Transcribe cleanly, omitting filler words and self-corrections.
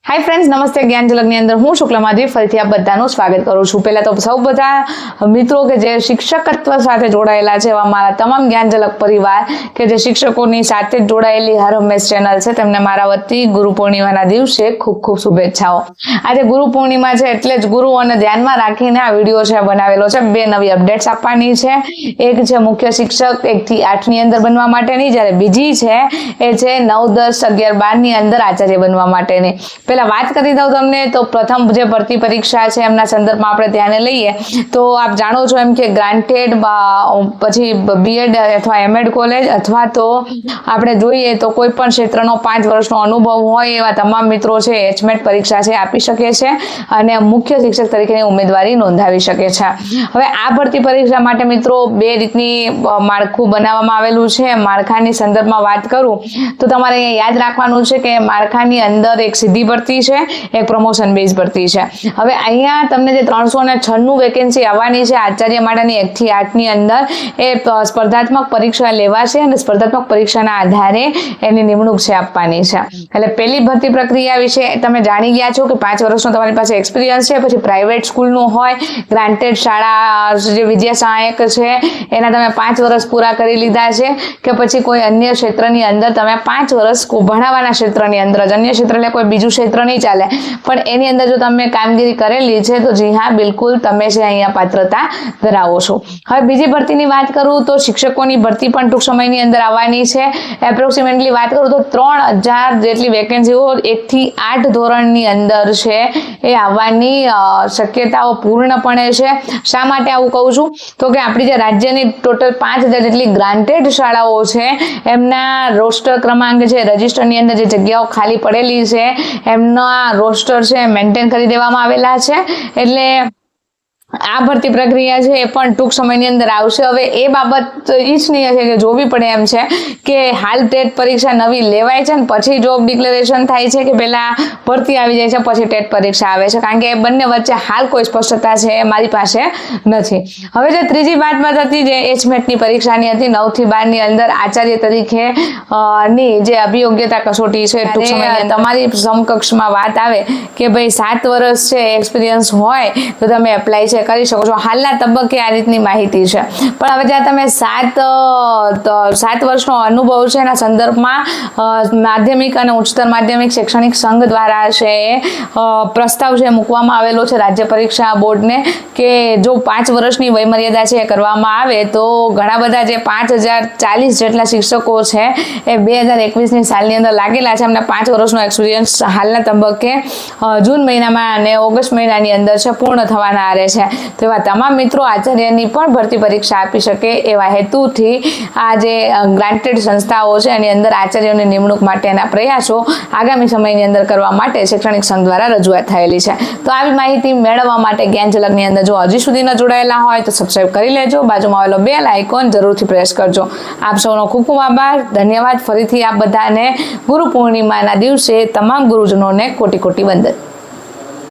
Hi friends, नमस्ते। ज्ञान झलकनी अंदर हूँ शुक्ला माधवी फरीથી આપ બધાનું સ્વાગત કરું છું। પહેલા તો સૌ બધા મિત્રો કે જે શિક્ષકત્વ સાથે જોડાયેલા છે એવા મારા તમામ જ્ઞાન ઝલક પરિવાર કે જે શિક્ષકોની સાથે જોડાયેલી હર હંમેશ ચેનલ છે તેમને મારા વતી ગુરુ પૂર્ણિમાના દિવસે ખૂબ ખૂબ શુભેચ્છાઓ। આજે ગુરુ પૂર્ણિમા છે એટલે જ ગુરુઓને ધ્યાનમાં રાખીને આ વિડીયો છે બનાવેલો છે। બે નવી અપડેટ્સ આપવાની છે। એક છે મુખ્ય શિક્ષક 1 થી 8 ની અંદર બનવા માટેની, જ્યારે બીજી છે એ છે 9, 10, 11, 12 ની અંદર આચાર્ય બનવા માટેની। પહેલા વાત કરી દઉં તમને તો પ્રથમ જે ભરતી પરીક્ષા છે એમના સંદર્ભમાં આપણે ધ્યાને લઈએ તો આપ જાણો છો એમ કે ગ્રાન્ટેડ પછી બીએડ અથવા એમએડ કોલેજ અથવા તો આપણે જોઈએ તો કોઈ પણ ક્ષેત્રનો 5 વર્ષનો અનુભવ હોય એવા તમામ મિત્રો છે એચમેટ પરીક્ષા છે આપી શકે છે અને મુખ્ય શિક્ષક તરીકેની ઉમેદવારી નોંધાવી શકે છે। હવે આ ભરતી પરીક્ષા માટે મિત્રો બે રીતની માળખું બનાવવામાં આવેલું છે। માળખાની સંદર્ભમાં વાત કરું તો તમારે યાદ રાખવાનું છે કે માળખાની અંદર એક સીધી ભરતી છે, એક પ્રમોશન બેઝ ભરતી છે। હવે અહીંયા તમને જે 396 વેકેન્સી આવવાની છે આચાર્ય માટેની 1 થી 8 ની અંદર એ સ્પર્ધાત્મક પરીક્ષા લેવાશે અને સ્પર્ધાત્મક પરીક્ષાના આધારે એની નિમણૂક છે આપવાની છે। એટલે પહેલી ભરતી પ્રક્રિયા વિશે તમે જાણી ગયા છો કે 5 વર્ષનો તમારી પાસે એક્સપિરિયન્સ છે, પછી પ્રાઇવેટ સ્કૂલનું હોય, ગ્રાન્ટેડ શાળા જે વિદ્યા સહાયક છે એના તમે 5 વર્ષ પૂરા કરી લીધા છે કે પછી કોઈ અન્ય ક્ષેત્રની અંદર તમે 5 વર્ષ ભણાવવાના ક્ષેત્રની અંદર જ, અન્ય ક્ષેત્ર એટલે કોઈ બીજું ક્ષેત્ર નહીં ચાલે પણ એની અંદર જો તમે કામગીરી કરેલી છે તો જી હા બિલકુલ તમે છે અહીંયા પાત્રતા ધરાવો છો। હવે બીજી ભરતીની વાત કરું તો શિક્ષકોની ભરતી પણ ટૂંક સમયની અંદર આવવાની છે। એપ્રોક્સિમેટલી વાત કરું તો 3000 જેટલી વેકેન્સીઓ 1 થી 8 ધોરણની અંદર છે એ આવવાની શક્યતાઓ પૂર્ણપણે છે। શા માટે આવું કહું છું તો કે આપણી જે રાજ્યની ટોટલ 5000 જેટલી ગ્રાન્ટેડ શાળાઓ છે એમના રોસ્ટર ક્રમાંક છે, રજિસ્ટરની અંદર જે જગ્યાઓ ખાલી પડેલી છે એમના રોસ્ટર છે મેન્ટેન કરી દેવામાં આવેલા છે। એટલે આ ભરતી પ્રક્રિયા છે એ પણ ટૂંક સમયની અંદર આવશે। હવે એ બાબત ઈચ્છનીય છે કે જોવી પડે એમ છે કે હાલ ટેટ પરીક્ષા નવી લેવાય છે ને પછી જોબ ડિક્લેરેશન થાય છે કે પહેલા ભરતી આવી જાય છે પછી ટેટ પરીક્ષા આવે છે, કારણ કે એ બંને વચ્ચે હાલ કોઈ સ્પષ્ટતા છે એ મારી પાસે નથી। હવે જે ત્રીજી વાત હતી જે એચમેટની પરીક્ષાની હતી 9 થી 12 ની અંદર આચાર્ય તરીકે ની જે અભિયોગ્યતા કસોટી છે ટૂંક સમયની તમારી સમકક્ષમાં વાત આવે કે ભાઈ 7 વર્ષ છે એક્સપિરિયન્સ હોય તો તમે એપ્લાય છે કરી શકો છો। હાલના તબક્કે આ રીતની માહિતી છે પણ હવે જ્યાં તમે 7 વર્ષનો અનુભવ છે એના સંદર્ભમાં માધ્યમિક અને ઉચ્ચતર માધ્યમિક શૈક્ષણિક સંઘ દ્વારા છે પ્રસ્તાવ છે મૂકવામાં આવેલો છે રાજ્ય પરીક્ષા બોર્ડને કે જો 5 વર્ષની વયમર્યાદા છે કરવામાં આવે તો ઘણા બધા જે 5040 જેટલા શિક્ષકો છે એ 2021ની સાલની અંદર લાગેલા છે, એમને 5 વર્ષનો એક્સપિરિયન્સ હાલના તબક્કે જૂન મહિનામાં અને ઓગસ્ટ મહિનાની અંદર છે પૂર્ણ થવાના આરે છે। તો એવા તમામ મિત્રો આચાર્યની પણ ભરતી પરીક્ષા આપી શકે એવા હેતુથી આ જે ગ્રાન્ટેડ સંસ્થાઓ છે એની અંદર આચાર્યોની નિમણૂક માટેના પ્રયાસો આગામી સમયની અંદર કરવા માટે શૈક્ષણિક સંઘ દ્વારા રજૂઆત થયેલી છે। તો આવી માહિતી મેળવવા માટે જ્ઞાન ઝલકની અંદર જો હજી સુધી ન જોડાયેલા હોય તો સબસ્ક્રાઇબ કરી લેજો, બાજુમાં આવેલો બેલ આઇકોન જરૂરથી પ્રેસ કરજો। આપ સૌનો ખૂબ ખૂબ આભાર, ધન્યવાદ। ફરીથી આપ બધાને ગુરુ પૂર્ણિમાના દિવસે તમામ ગુરુજનોને કોટી કોટી વંદન।